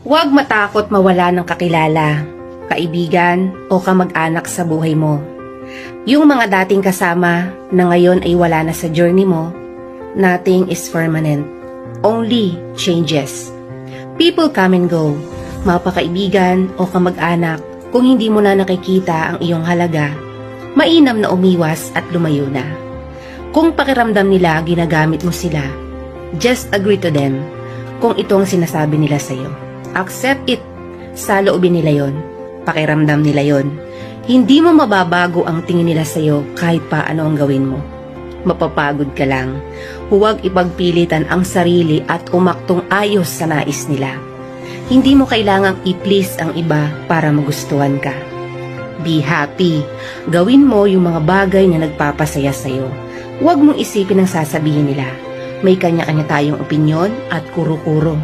Huwag matakot mawala ng kakilala, kaibigan o kamag-anak sa buhay mo. Yung mga dating kasama na ngayon ay wala na sa journey mo, nothing is permanent. Only changes. People come and go. Mapakaibigan o kamag-anak, kung hindi mo na nakikita ang iyong halaga, mainam na umiwas at lumayo na. Kung pakiramdam nila ginagamit mo sila, just agree to them kung ito ang sinasabi nila sa'yo. Accept it. Sa loobin nila yon. Pakiramdam nila yon. Hindi mo mababago ang tingin nila sa'yo kahit pa ano ang gawin mo. Mapapagod ka lang. Huwag ipagpilitan ang sarili at umaktong ayos sa nais nila. Hindi mo kailangang i-please ang iba para magustuhan ka. Be happy. Gawin mo yung mga bagay na nagpapasaya sa'yo. Huwag mong isipin ang sasabihin nila. May kanya-kanya tayong opinyon at kuro-kuro.